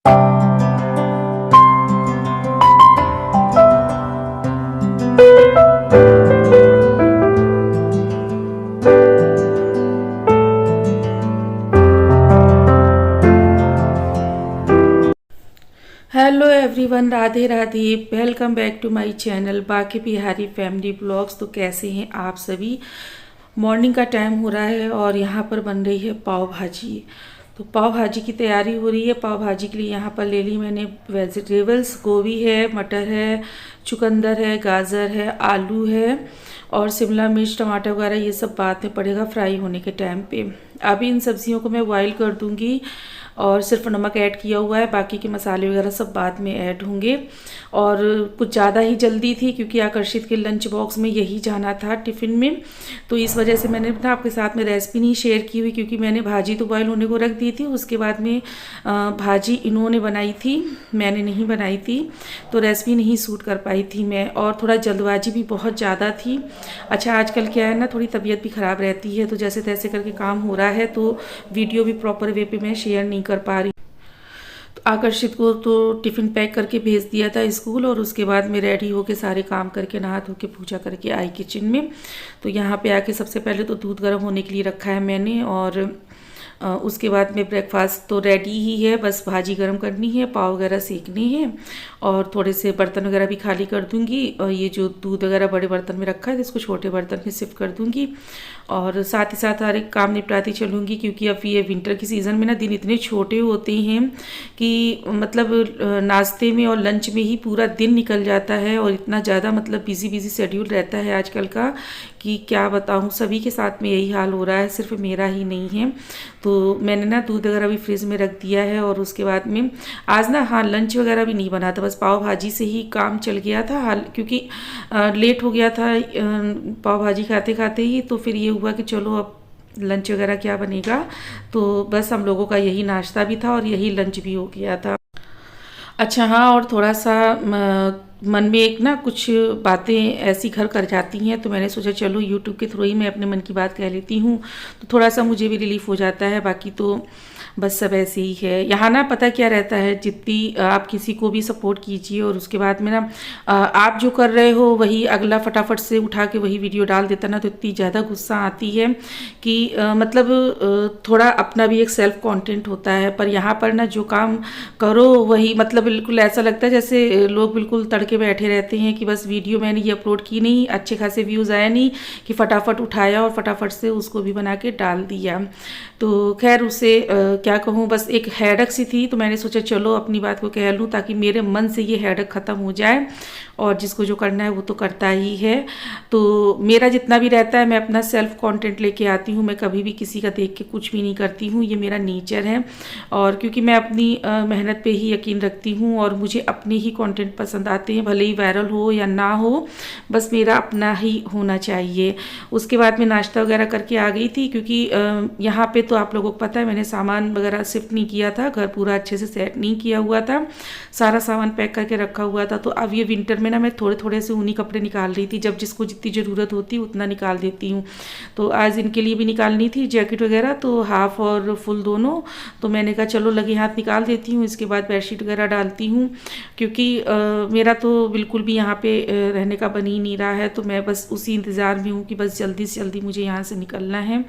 Hello everyone, Radhe Radhe. Welcome back to my channel बाकी Bihari family blogs. तो कैसे हैं आप सभी। मॉर्निंग का टाइम हो रहा है और यहाँ पर बन रही है पाव भाजी। तो पाव भाजी की तैयारी हो रही है। पाव भाजी के लिए यहाँ पर ले ली मैंने वेजिटेबल्स। गोभी है, मटर है, चुकंदर है, गाजर है, आलू है और शिमला मिर्च, टमाटर वगैरह ये सब बाद में पड़ेगा फ्राई होने के टाइम पे। अभी इन सब्जियों को मैं बॉईल कर दूंगी और सिर्फ नमक ऐड किया हुआ है, बाकी के मसाले वगैरह सब बाद में ऐड होंगे। और कुछ ज़्यादा ही जल्दी थी क्योंकि आकर्षित के लंच बॉक्स में यही जाना था टिफ़िन में, तो इस वजह से मैंने ना आपके साथ में रेसिपी नहीं शेयर की हुई क्योंकि मैंने भाजी तो बॉयल होने को रख दी थी। उसके बाद में भाजी इन्होंने बनाई थी, मैंने नहीं बनाई थी, तो रेसिपी नहीं शूट कर पाई थी मैं। और थोड़ा जल्दबाजी भी बहुत ज़्यादा थी। अच्छा, आजकल क्या है ना, थोड़ी तबीयत भी ख़राब रहती है, तो जैसे तैसे करके काम हो रहा है, तो वीडियो भी प्रॉपर वे पे मैं शेयर नहीं कर पा रही। तो आकर्षित को तो टिफ़िन पैक करके भेज दिया था स्कूल और उसके बाद मैं रेडी होके सारे काम करके नहा धो के पूजा करके आई किचन में। तो यहाँ पे आके सबसे पहले तो दूध गर्म होने के लिए रखा है मैंने और उसके बाद में ब्रेकफास्ट तो रेडी ही है, बस भाजी गर्म करनी है, पाव वगैरह सेकनी है और थोड़े से बर्तन वगैरह भी खाली कर दूंगी। और ये जो दूध वगैरह बड़े बर्तन में रखा है तो इसको छोटे बर्तन में शिफ्ट कर दूंगी और साथ ही साथ हर एक काम निपटाती चलूँगी क्योंकि अब ये विंटर की सीज़न में ना दिन इतने छोटे होते हैं कि मतलब नाश्ते में और लंच में ही पूरा दिन निकल जाता है और इतना ज़्यादा मतलब बिजी शेड्यूल रहता है आजकल का कि क्या बताऊँ। सभी के साथ में यही हाल हो रहा है, सिर्फ मेरा ही नहीं है। तो मैंने ना दूध वगैरह भी फ्रिज में रख दिया है और उसके बाद में आज ना हाँ लंच वगैरह भी नहीं बना था, बस पाव भाजी से ही काम चल गया था हाल क्योंकि लेट हो गया था पाव भाजी खाते खाते ही। तो फिर ये हुआ कि चलो अब लंच वगैरह क्या बनेगा, तो बस हम लोगों का यही नाश्ता भी था और यही लंच भी हो गया था। अच्छा हाँ, और थोड़ा सा मन में एक ना कुछ बातें ऐसी घर कर जाती हैं, तो मैंने सोचा चलो यूट्यूब के थ्रू ही मैं अपने मन की बात कह लेती हूँ, तो थोड़ा सा मुझे भी रिलीफ हो जाता है। बाकी तो बस सब ऐसे ही है। यहाँ ना पता क्या रहता है, जितनी आप किसी को भी सपोर्ट कीजिए और उसके बाद में ना आप जो कर रहे हो वही अगला फटाफट से उठा के वही वीडियो डाल देता ना, तो इतनी ज़्यादा गुस्सा आती है कि मतलब थोड़ा अपना भी एक सेल्फ कंटेंट होता है। पर यहाँ पर ना जो काम करो वही मतलब बिल्कुल ऐसा लगता है जैसे लोग बिल्कुल तड़के बैठे रहते हैं कि बस वीडियो मैंने ये अपलोड की नहीं, अच्छे खासे व्यूज़ आया नहीं कि फटाफट उठाया और फटाफट से उसको भी बना के डाल दिया। तो खैर उससे क्या कहूँ, बस एक हेडक सी थी, तो मैंने सोचा चलो अपनी बात को कह लूँ ताकि मेरे मन से ये हेडक ख़त्म हो जाए और जिसको जो करना है वो तो करता ही है। तो मेरा जितना भी रहता है मैं अपना सेल्फ कंटेंट लेके आती हूँ, मैं कभी भी किसी का देख के कुछ भी नहीं करती हूँ, ये मेरा नेचर है। और क्योंकि मैं अपनी मेहनत पे ही यकीन रखती हूँ और मुझे अपने ही कंटेंट पसंद आते हैं, भले ही वायरल हो या ना हो, बस मेरा अपना ही होना चाहिए। उसके बाद मैं नाश्ता वगैरह करके आ गई थी क्योंकि यहाँ पे तो आप लोगों को पता है मैंने सामान वगैरह शिफ्ट नहीं किया था, घर पूरा अच्छे से सेट नहीं किया हुआ था, सारा सामान पैक करके रखा हुआ था। तो अब ये विंटर में ना मैं थोड़े थोड़े से ऊनी कपड़े निकाल रही थी, जब जिसको जितनी ज़रूरत होती है उतना निकाल देती हूँ। तो आज इनके लिए भी निकालनी थी जैकेट वगैरह, तो हाफ और फुल दोनों, तो मैंने कहा चलो लगे हाथ निकाल देती हूँ, इसके बाद बेडशीट वगैरह डालती हूँ क्योंकि मेरा तो बिल्कुल भी यहाँ पे रहने का बन ही नहीं रहा है। तो मैं बस उसी इंतज़ार में हूँ कि बस जल्दी से जल्दी मुझे यहाँ से निकलना है।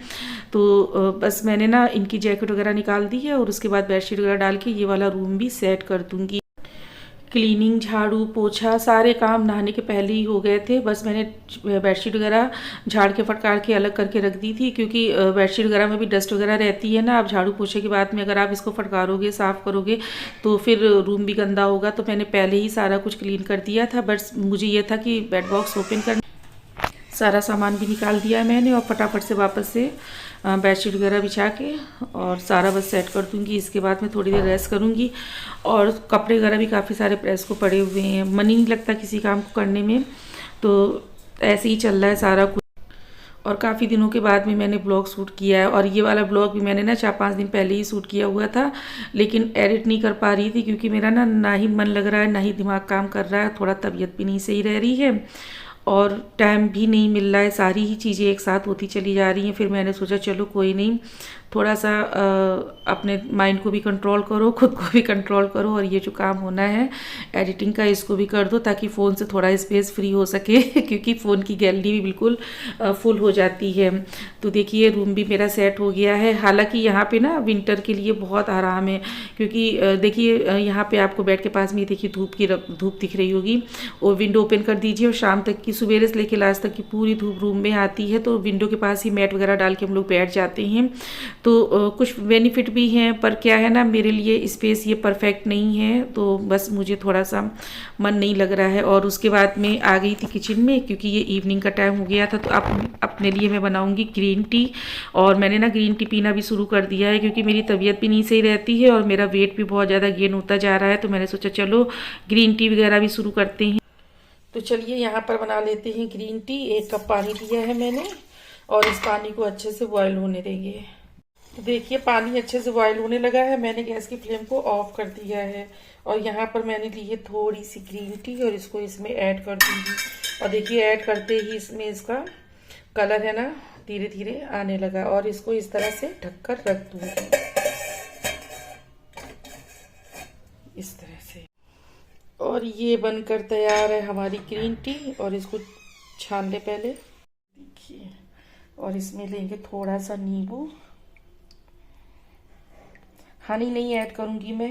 तो बस मैंने ना इनकी जैकेट वगैरह निकाल दी है और उसके बाद बेडशीट वगैरह डाल के ये वाला रूम भी सेट कर दूँगी। क्लीनिंग, झाड़ू पोछा सारे काम नहाने के पहले ही हो गए थे, बस मैंने बेडशीट वगैरह झाड़ के फटकार के अलग करके रख दी थी क्योंकि बेडशीट वगैरह में भी डस्ट वगैरह रहती है ना। अब झाड़ू पोछे के बाद में अगर आप इसको फटकारोगे साफ़ करोगे तो फिर रूम भी गंदा होगा, तो मैंने पहले ही सारा कुछ क्लीन कर दिया था। बस मुझे ये था कि बेड बॉक्स ओपन कर सारा सामान भी निकाल दिया है मैंने और फटाफट से वापस से बेडशीट वगैरह बिछा के और सारा बस सेट कर दूंगी। इसके बाद मैं थोड़ी देर रेस्ट करूंगी और कपड़े वगैरह भी काफ़ी सारे प्रेस को पड़े हुए हैं, मन ही नहीं लगता किसी काम को करने में, तो ऐसे ही चल रहा है सारा कुछ। और काफ़ी दिनों के बाद भी मैंने ब्लॉग शूट किया है और ये वाला ब्लॉग भी मैंने ना 4-5 दिन पहले ही शूट किया हुआ था, लेकिन एडिट नहीं कर पा रही थी क्योंकि मेरा ना ही मन लग रहा है, ना ही दिमाग काम कर रहा है, थोड़ा तबीयत भी नहीं सही रह रही है और टाइम भी नहीं मिल रहा है, सारी ही चीज़ें एक साथ होती चली जा रही हैं। फिर मैंने सोचा चलो कोई नहीं, थोड़ा सा अपने माइंड को भी कंट्रोल करो, खुद को भी कंट्रोल करो, और ये जो काम होना है एडिटिंग का इसको भी कर दो ताकि फ़ोन से थोड़ा स्पेस फ्री हो सके क्योंकि फ़ोन की गैलरी भी बिल्कुल फुल हो जाती है। तो देखिए रूम भी मेरा सेट हो गया है। हालांकि यहाँ पे ना विंटर के लिए बहुत आराम है, क्योंकि देखिए यहाँ पे आपको बेड के पास में देखिए धूप दिख रही होगी, और विंडो ओपन कर दीजिए और शाम तक की, सवेरे से लेकर लास्ट तक की पूरी धूप रूम में आती है। तो विंडो के पास ही मैट वगैरह डाल के हम लोग बैठ जाते हैं। तो कुछ बेनिफिट भी हैं, पर क्या है ना, मेरे लिए स्पेस ये परफेक्ट नहीं है, तो बस मुझे थोड़ा सा मन नहीं लग रहा है। और उसके बाद में आ गई थी किचन में, क्योंकि ये इवनिंग का टाइम हो गया था। तो अब अपने लिए मैं बनाऊंगी ग्रीन टी, और मैंने ना ग्रीन टी पीना भी शुरू कर दिया है, क्योंकि मेरी तबीयत भी नहीं सही रहती है और मेरा वेट भी बहुत ज़्यादा गेन होता जा रहा है। तो मैंने सोचा चलो ग्रीन टी वगैरह भी शुरू करते हैं। तो चलिए यहाँ पर बना लेते हैं ग्रीन टी। 1 कप पानी लिया है मैंने, और इस पानी को अच्छे से बॉयल होने देंगे। तो देखिए पानी अच्छे से बॉयल होने लगा है, मैंने गैस की फ्लेम को ऑफ कर दिया है, और यहाँ पर मैंने ली है थोड़ी सी ग्रीन टी, और इसको इसमें ऐड कर दूंगी। और देखिए ऐड करते ही इसमें इसका कलर है ना धीरे धीरे आने लगा, और इसको इस तरह से ढककर रख दूंगी, इस तरह से। और ये बनकर तैयार है हमारी ग्रीन टी, और इसको छान ले पहले, देखिए। और इसमें लेंगे थोड़ा सा नींबू, हनी नहीं ऐड करूंगी मैं।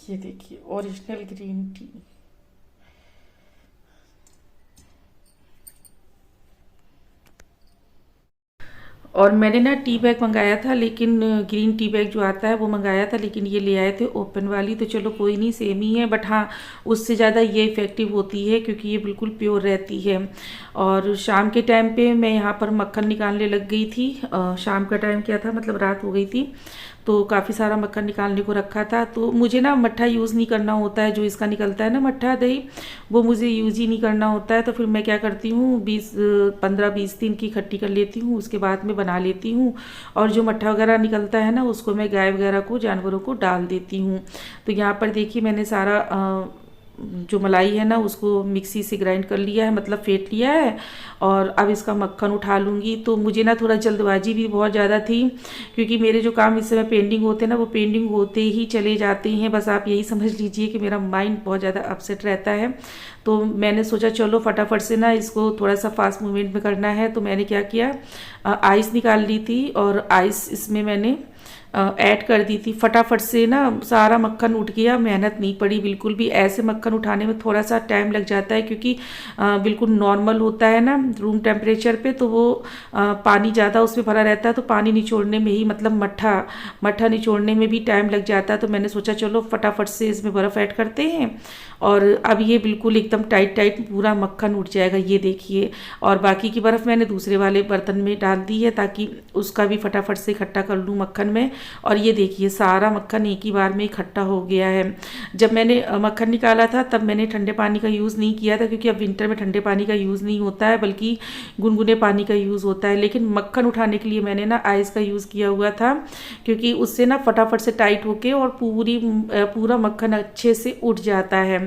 ये देखिए ओरिजिनल ग्रीन टी। और मैंने ना टी बैग मंगाया था, लेकिन ग्रीन टी बैग जो आता है वो मंगाया था, लेकिन ये ले आए थे ओपन वाली। तो चलो कोई नहीं, सेम ही है, बट हाँ उससे ज़्यादा ये इफ़ेक्टिव होती है, क्योंकि ये बिल्कुल प्योर रहती है। और शाम के टाइम पे मैं यहाँ पर मक्खन निकालने लग गई थी। शाम का टाइम क्या था, मतलब रात हो गई थी, तो काफ़ी सारा मक्खन निकालने को रखा था। तो मुझे ना मट्ठा यूज़ नहीं करना होता है, जो इसका निकलता है ना मट्ठा दही, वो मुझे यूज़ ही नहीं करना होता है। तो फिर मैं क्या करती हूँ, 15-20 दिन की इकट्ठी कर लेती हूँ, उसके बाद में बना लेती हूँ। और जो मट्ठा वगैरह निकलता है ना, उसको मैं गाय वगैरह को, जानवरों को डाल देती हूँ। तो यहाँ पर देखिए मैंने सारा जो मलाई है ना उसको मिक्सी से ग्राइंड कर लिया है, मतलब फेंट लिया है। और अब इसका मक्खन उठा लूँगी। तो मुझे ना थोड़ा जल्दबाजी भी बहुत ज़्यादा थी, क्योंकि मेरे जो काम इस समय पेंडिंग होते हैं ना, वो पेंडिंग होते ही चले जाते हैं। बस आप यही समझ लीजिए कि मेरा माइंड बहुत ज़्यादा अपसेट रहता है। तो मैंने सोचा चलो फटाफट से ना इसको थोड़ा सा फास्ट मूवमेंट में करना है। तो मैंने क्या किया, आइस निकाल ली थी, और आइस इसमें मैंने ऐड कर दी थी। फटाफट से ना सारा मक्खन उठ गया, मेहनत नहीं पड़ी बिल्कुल भी। ऐसे मक्खन उठाने में थोड़ा सा टाइम लग जाता है, क्योंकि बिल्कुल नॉर्मल होता है ना रूम टेम्परेचर पे, तो वो पानी ज़्यादा उसमें भरा रहता है, तो पानी निचोड़ने में ही, मतलब मट्ठा निचोड़ने में भी टाइम लग जाता है। तो मैंने सोचा चलो फटाफट से इसमें बर्फ़ ऐड करते हैं, और अब ये बिल्कुल एकदम टाइट पूरा मक्खन उठ जाएगा, ये देखिए। और बाकी की बर्फ़ मैंने दूसरे वाले बर्तन में डाल दी है, ताकि उसका भी फटाफट से इकट्ठा कर लूँ मक्खन में। और ये देखिए सारा मक्खन एक ही बार में इकट्ठा हो गया है। जब मैंने मक्खन निकाला था तब मैंने ठंडे पानी का यूज़ नहीं किया था, क्योंकि अब विंटर में ठंडे पानी का यूज़ नहीं होता है, बल्कि गुनगुने पानी का यूज़ होता है। लेकिन मक्खन उठाने के लिए मैंने ना आइस का यूज़ किया हुआ था, क्योंकि उससे ना फटाफट से टाइट होके और पूरा मक्खन अच्छे से उठ जाता है।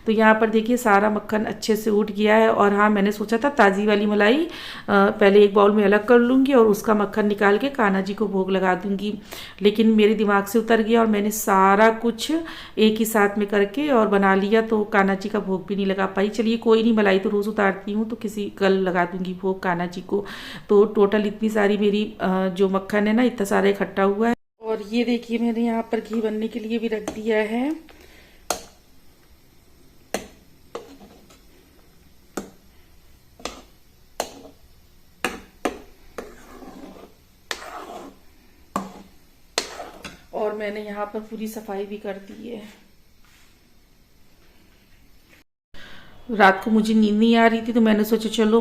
तो यहाँ पर देखिए सारा मक्खन अच्छे से उठ गया है। और हाँ मैंने सोचा था ताज़ी वाली मलाई पहले एक बाउल में अलग कर लूँगी, और उसका मक्खन निकाल के कान्हा जी को भोग लगा दूँगी, लेकिन मेरे दिमाग से उतर गया, और मैंने सारा कुछ एक ही साथ में करके और बना लिया, तो कान्हा जी का भोग भी नहीं लगा पाई। चलिए कोई नहीं, मलाई तो रोज़ उतारती हूँ, तो किसी कल लगा दूँगी भोग कान्हा जी को। तो टोटल इतनी सारी मेरी जो मक्खन है ना, इतना सारा इकट्ठा हुआ है। और ये देखिए मैंने यहाँ पर घी बनने के लिए भी रख दिया है। और मैंने यहाँ पर पूरी सफाई भी कर दी है। रात को मुझे नींद नहीं आ रही थी, तो मैंने सोचा चलो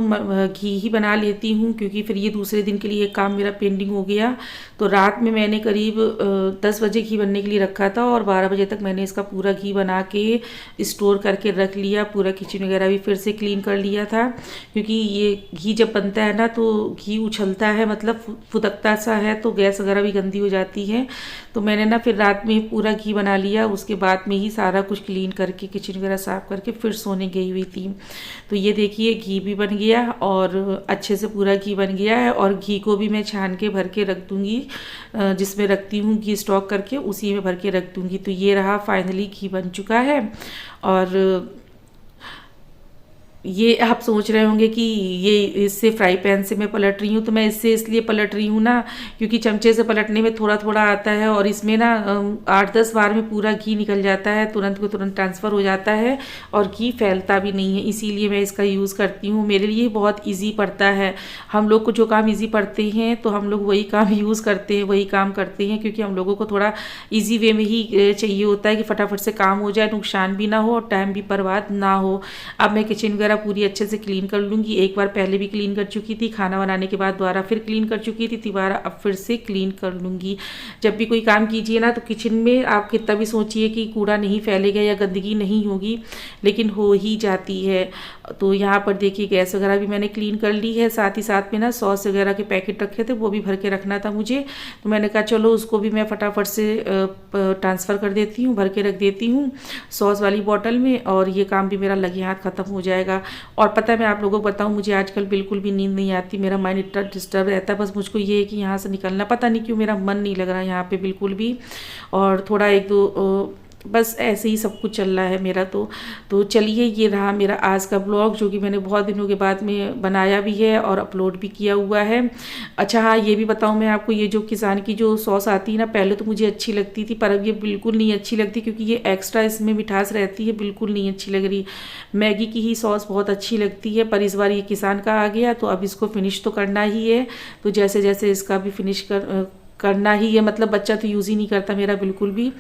घी ही बना लेती हूँ, क्योंकि फिर ये दूसरे दिन के लिए काम मेरा पेंडिंग हो गया। तो रात में मैंने करीब 10 बजे घी बनने के लिए रखा था, और 12 बजे तक मैंने इसका पूरा घी बना के स्टोर करके रख लिया। पूरा किचन वगैरह भी फिर से क्लीन कर लिया था, क्योंकि ये घी जब बनता है ना तो घी उछलता है, मतलब फुदकता सा है, तो गैस वगैरह भी गंदी हो जाती है। तो मैंने ना फिर रात में पूरा घी बना लिया, उसके बाद में ही सारा कुछ क्लीन करके किचन वगैरह साफ़ करके फिर सोने गई हुई थी। तो ये देखिए घी भी बन गया और अच्छे से पूरा घी बन गया है। और घी को भी मैं छान के भर के रख दूँगी, जिसमें रखती हूँ घी स्टॉक करके उसी में भर के रख दूँगी। तो ये रहा, फाइनली घी बन चुका है। और ये आप सोच रहे होंगे कि ये इससे फ्राई पैन से मैं पलट रही हूँ, तो मैं इससे इसलिए पलट रही हूँ ना, क्योंकि चमचे से पलटने में थोड़ा थोड़ा आता है और इसमें ना 8-10 बार में पूरा घी निकल जाता है, तुरंत को तुरंत ट्रांसफ़र हो जाता है और घी फैलता भी नहीं है। इसीलिए मैं इसका यूज़ करती हूँ। मेरे लिए बहुत ईजी पड़ता है। हम लोग को जो काम ईजी पड़ते हैं तो हम लोग वही काम यूज़ करते हैं, वही काम करते हैं, क्योंकि हम लोगों को थोड़ा ईजी वे में ही चाहिए होता है कि फटाफट से काम हो जाए, नुकसान भी ना हो और टाइम भी बर्बाद ना हो। अब मैं किचन वगैरह पूरी अच्छे से क्लीन कर लूँगी। एक बार पहले भी क्लीन कर चुकी थी, खाना बनाने के बाद दोबारा फिर क्लीन कर चुकी थी, दोबारा अब फिर से क्लीन कर लूँगी। जब भी कोई काम कीजिए ना तो किचन में आप कितना भी सोचिए कि कूड़ा नहीं फैलेगा या गंदगी नहीं होगी, लेकिन हो ही जाती है। तो यहाँ पर देखिए गैस वगैरह भी मैंने क्लीन कर ली है। साथ ही साथ में ना सॉस वगैरह के पैकेट रखे थे, वो भी भर के रखना था मुझे। तो मैंने कहा चलो उसको भी मैं फटाफट से ट्रांसफ़र कर देती हूँ, भर के रख देती हूँ सॉस वाली बॉटल में, और ये काम भी मेरा लगे हाथ ख़त्म हो जाएगा। और पता है मैं आप लोगों को बताऊँ, मुझे आजकल बिल्कुल भी नींद नहीं आती, मेरा माइंड इतना डिस्टर्ब रहता है। बस मुझको ये है कि यहाँ से निकलना, पता नहीं क्यों मेरा मन नहीं लग रहा है यहाँ पे बिल्कुल भी। और थोड़ा एक दो बस ऐसे ही सब कुछ चल रहा है मेरा। तो चलिए ये रहा मेरा आज का ब्लॉग, जो कि मैंने बहुत दिनों के बाद में बनाया भी है और अपलोड भी किया हुआ है। अच्छा हाँ, ये भी बताऊँ मैं आपको, ये जो किसान की जो सॉस आती है ना, पहले तो मुझे अच्छी लगती थी, पर अब ये बिल्कुल नहीं अच्छी लगती, क्योंकि ये एक्स्ट्रा इसमें मिठास रहती है, बिल्कुल नहीं अच्छी लग रही। मैगी की ही सॉस बहुत अच्छी लगती है, पर इस बार ये किसान का आ गया तो अब इसको फिनिश तो करना ही है। तो जैसे जैसे इसका भी फिनिश करना ही है, मतलब बच्चा तो यूज़ ही नहीं करता मेरा बिल्कुल भी,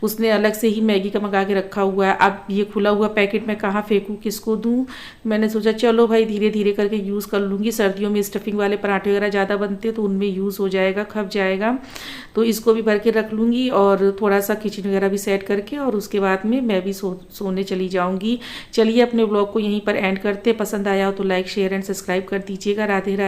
उसने अलग से ही मैगी का मंगा के रखा हुआ है। अब ये खुला हुआ पैकेट मैं कहाँ फेंकूँ, किसको दूँ। मैंने सोचा चलो भाई धीरे धीरे करके यूज़ कर लूँगी। सर्दियों में स्टफिंग वाले पराठे वगैरह ज़्यादा बनते हैं तो उनमें यूज़ हो जाएगा, खप जाएगा। तो इसको भी भर के रख लूँगी और थोड़ा सा किचन वगैरह भी सेट करके, और उसके बाद में मैं भी सोने चली जाऊँगी। चलिए अपने ब्लॉग को यहीं पर एंड करते। पसंद आया हो तो लाइक शेयर एंड सब्सक्राइब कर दीजिएगा। राधे राधे।